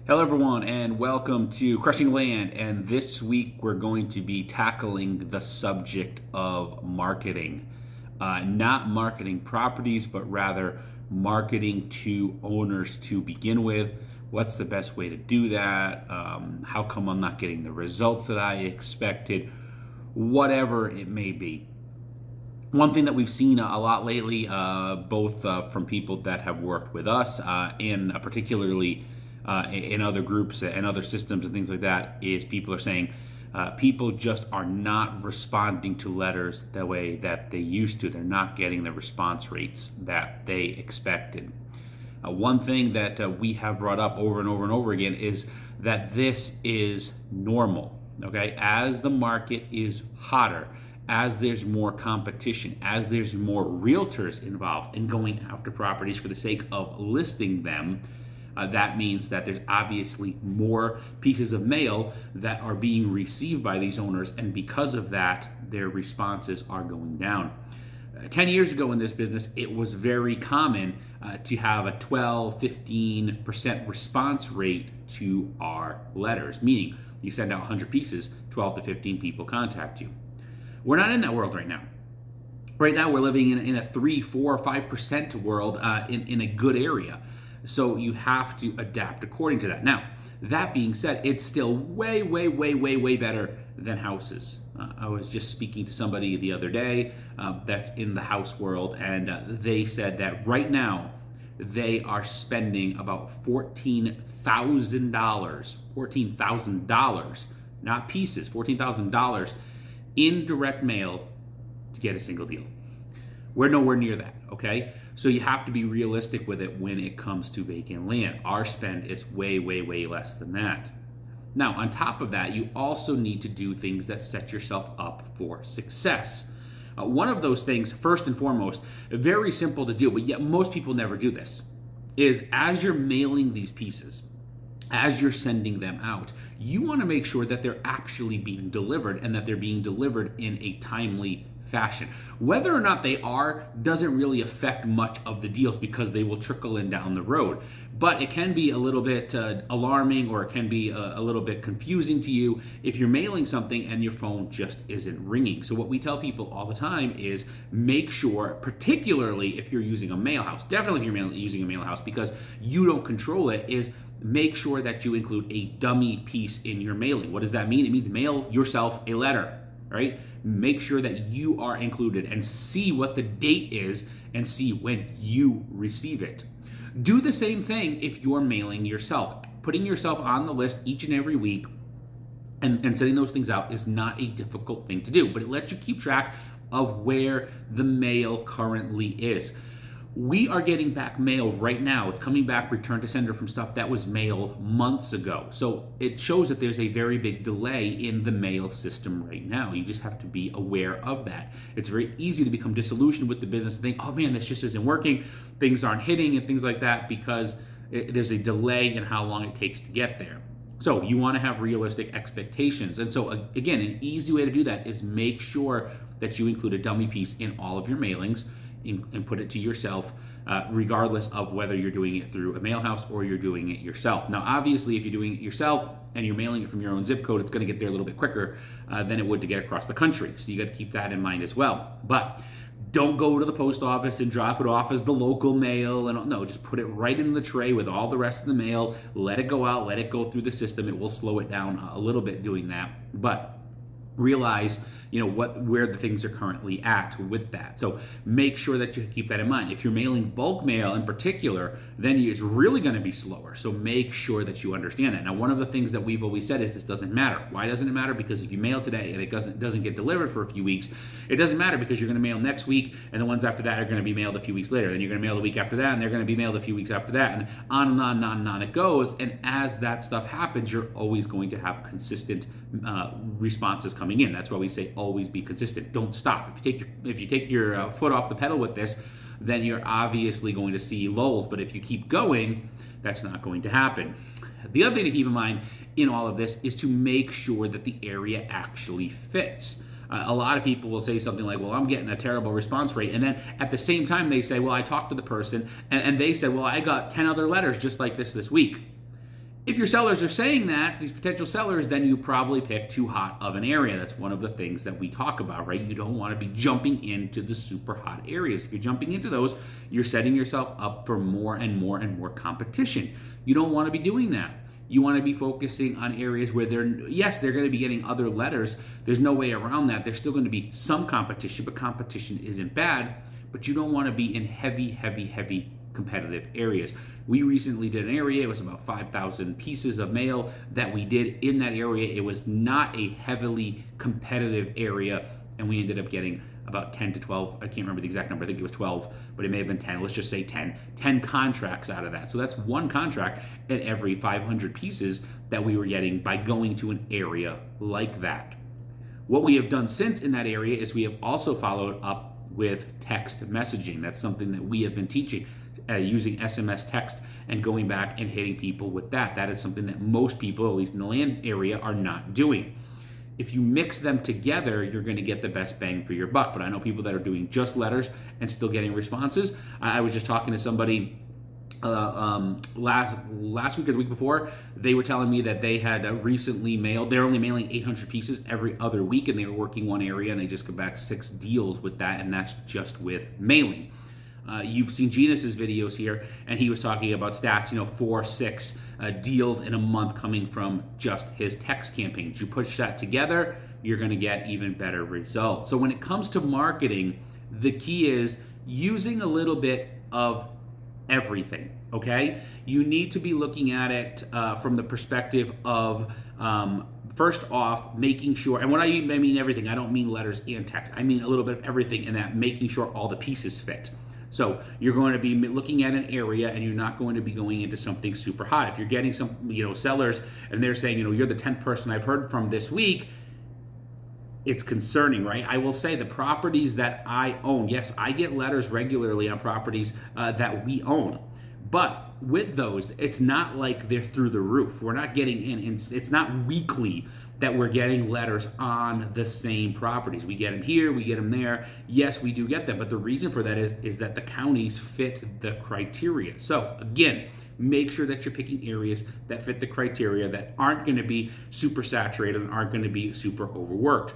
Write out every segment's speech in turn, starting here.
Hello, everyone, and welcome to Crushing Land. And this week, we're going to be tackling the subject of marketing. Not marketing properties, but rather marketing to owners to begin with. What's the best way to do that? How come I'm not getting the results that I expected? Whatever it may be. One thing that we've seen a lot lately, both from people that have worked with us and particularly in other groups and other systems and things like that, is people are saying people just are not responding to letters the way that they used to. They're not getting the response rates that they expected. One thing that we have brought up over and over and over again is that this is normal. Okay, as the market is hotter, as there's more competition, as there's more realtors involved in going after properties for the sake of listing them, that means that there's obviously more pieces of mail that are being received by these owners, and because of that, their responses are going down. 10 years ago in this business, it was very common to have a 12-15% response rate to our letters, meaning you send out 100 pieces, 12 to 15 people contact you. We're not in that world right now. Right now, we're living in a 3, 4, 5% world in a good area. So you have to adapt according to that. Now, that being said, it's still way, way, way, way, way better than houses. I was just speaking to somebody the other day that's in the house world, and they said that right now they are spending about $14,000, not pieces, $14,000 in direct mail to get a single deal. We're nowhere near that, okay? So you have to be realistic with it when it comes to vacant land. Our spend is way, way, way less than that. Now, on top of that, you also need to do things that set yourself up for success. One of those things, first and foremost, very simple to do, but yet most people never do this, is as you're mailing these pieces, as you're sending them out, you want to make sure that they're actually being delivered and that they're being delivered in a timely fashion. Whether or not they are doesn't really affect much of the deals because they will trickle in down the road. But it can be a little bit alarming, or it can be a little bit confusing to you if you're mailing something and your phone just isn't ringing. So what we tell people all the time is make sure, particularly if you're using a mail house, definitely if you're using a mail house because you don't control it, is make sure that you include a dummy piece in your mailing. What does that mean? It means mail yourself a letter, right? Make sure that you are included and see what the date is and see when you receive it. Do the same thing if you're mailing yourself. Putting yourself on the list each and every week and sending those things out is not a difficult thing to do, but it lets you keep track of where the mail currently is. We are getting back mail right now. It's coming back return to sender from stuff that was mailed months ago. So it shows that there's a very big delay in the mail system right now. You just have to be aware of that. It's very easy to become disillusioned with the business and think, oh man, this just isn't working. Things aren't hitting and things like that because there's a delay in how long it takes to get there. So you want to have realistic expectations. And so again, an easy way to do that is make sure that you include a dummy piece in all of your mailings and put it to yourself, regardless of whether you're doing it through a mail house or you're doing it yourself. Now, obviously, if you're doing it yourself and you're mailing it from your own zip code, it's going to get there a little bit quicker than it would to get across the country. So you got to keep that in mind as well. But don't go to the post office and drop it off as the local mail. And no, just put it right in the tray with all the rest of the mail. Let it go out. Let it go through the system. It will slow it down a little bit doing that. But realize where the things are currently at with that. So make sure that you keep that in mind. If you're mailing bulk mail in particular, then it's really going to be slower. So make sure that you understand that. Now, one of the things that we've always said is this doesn't matter. Why doesn't it matter? Because if you mail today and it doesn't get delivered for a few weeks, it doesn't matter because you're going to mail next week and the ones after that are going to be mailed a few weeks later. Then you're going to mail the week after that and they're going to be mailed a few weeks after that, and on and on and on and on it goes. And as that stuff happens, you're always going to have consistent responses coming in. That's why we say always be consistent. Don't stop. If you take your foot off the pedal with this, then you're obviously going to see lulls. But if you keep going, that's not going to happen. The other thing to keep in mind in all of this is to make sure that the area actually fits. A lot of people will say something like, well, I'm getting a terrible response rate. And then at the same time, they say, well, I talked to the person and they said, well, I got 10 other letters just like this week. If your sellers are saying that, these potential sellers, then you probably pick too hot of an area. That's one of the things that we talk about, right? You don't want to be jumping into the super hot areas. If you're jumping into those, you're setting yourself up for more and more and more competition. You don't want to be doing that. You want to be focusing on areas where they're going to be getting other letters. There's no way around that. There's still going to be some competition, but competition isn't bad. But you don't want to be in heavy competitive areas. We recently did an area. It was about 5,000 pieces of mail that we did in that area. It was not a heavily competitive area, and we ended up getting about 10 to 12, I can't remember the exact number, I think it was 12, but it may have been 10, let's just say 10 contracts out of that. So that's one contract at every 500 pieces that we were getting by going to an area like that. What we have done since in that area is we have also followed up with text messaging. That's something that we have been teaching, using SMS text and going back and hitting people with that. That is something that most people, at least in the land area, are not doing. If you mix them together, you're going to get the best bang for your buck. But I know people that are doing just letters and still getting responses. I was just talking to somebody last week or the week before. They were telling me that they had recently mailed, they're only mailing 800 pieces every other week, and they were working one area, and they just got back 6 deals with that, and that's just with mailing. You've seen Genus's videos here, and he was talking about stats, 4, 6 deals in a month coming from just his text campaigns. You push that together, you're going to get even better results. So when it comes to marketing, the key is using a little bit of everything, okay? You need to be looking at it from the perspective of first off, making sure, and when I mean everything, I don't mean letters and text. I mean a little bit of everything in that, making sure all the pieces fit. So you're going to be looking at an area, and you're not going to be going into something super hot. If you're getting some, sellers, and they're saying, you're the 10th person I've heard from this week, it's concerning, right? I will say the properties that I own, yes, I get letters regularly on properties that we own, but with those, it's not like they're through the roof. We're not getting in, it's not weekly that we're getting letters on the same properties. We get them here, we get them there. Yes, we do get them, but the reason for that is that the counties fit the criteria. So again, make sure that you're picking areas that fit the criteria, that aren't going to be super saturated and aren't going to be super overworked.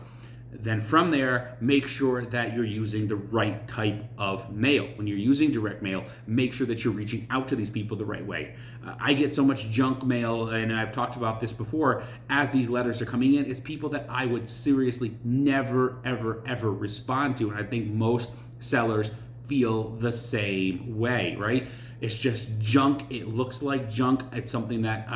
Then from there, make sure that you're using the right type of mail. When you're using direct mail, make sure that you're reaching out to these people the right way. I get so much junk mail, and I've talked about this before, as these letters are coming in, it's people that I would seriously never, ever respond to. And I think most sellers feel the same way, right? It's just junk. It looks like junk. It's something that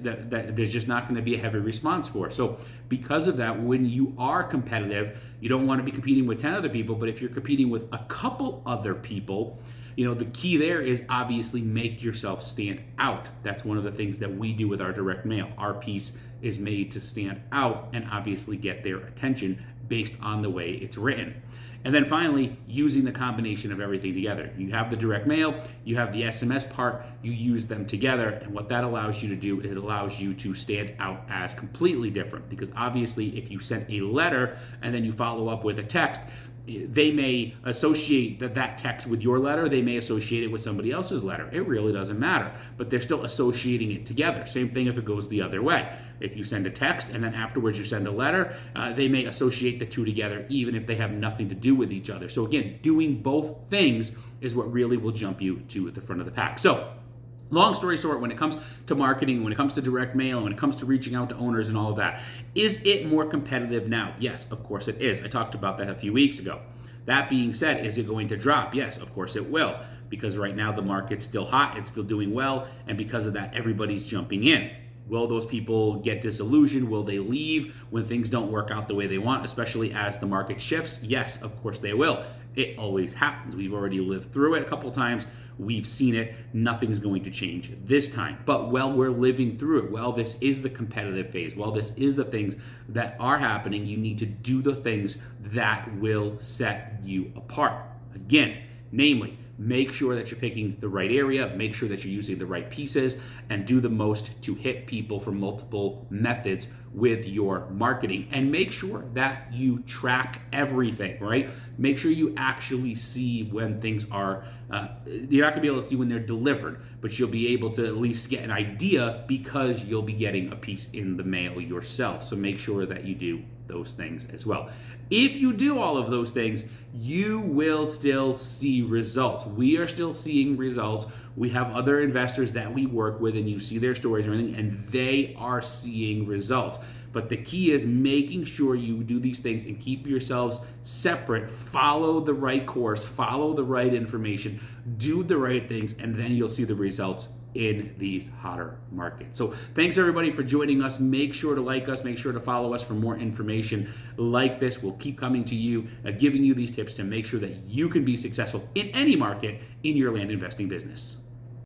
that there's just not going to be a heavy response for. So because of that, when you are competitive, you don't want to be competing with 10 other people, but if you're competing with a couple other people, the key there is obviously make yourself stand out. That's one of the things that we do with our direct mail. Our piece is made to stand out and obviously get their attention based on the way it's written. And then finally, using the combination of everything together. You have the direct mail, you have the SMS part, you use them together, and what that allows you to do is it allows you to stand out as completely different. Because obviously, if you send a letter and then you follow up with a text, they may associate that text with your letter, they may associate it with somebody else's letter. It really doesn't matter, but they're still associating it together. Same thing if it goes the other way. If you send a text and then afterwards you send a letter, they may associate the two together even if they have nothing to do with each other. So again, doing both things is what really will jump you to the front of the pack. So long story short, when it comes to marketing, when it comes to direct mail, when it comes to reaching out to owners and all of that, is it more competitive now? Yes, of course it is. I talked about that a few weeks ago. That being said, is it going to drop? Yes, of course it will, because right now the market's still hot, it's still doing well, and because of that, everybody's jumping in. Will those people get disillusioned? Will they leave when things don't work out the way they want, especially as the market shifts? Yes, of course they will. It always happens. We've already lived through it a couple times. We've seen it. Nothing's going to change this time. But while we're living through it, while this is the competitive phase, while this is the things that are happening, you need to do the things that will set you apart. Again, namely, make sure that you're picking the right area, make sure that you're using the right pieces, and do the most to hit people from multiple methods with your marketing. And make sure that you track everything, right? Make sure you actually see when things are, you're not gonna be able to see when they're delivered, but you'll be able to at least get an idea because you'll be getting a piece in the mail yourself. So make sure that you do those things as well. If you do all of those things, you will still see results. We are still seeing results. We have other investors that we work with, and you see their stories and everything, and they are seeing results. But the key is making sure you do these things and keep yourselves separate. Follow the right course, follow the right information, do the right things, and then you'll see the results in these hotter markets. So thanks everybody for joining us. Make sure to like us, make sure to follow us for more information like this. We'll keep coming to you, giving you these tips to make sure that you can be successful in any market in your land investing business.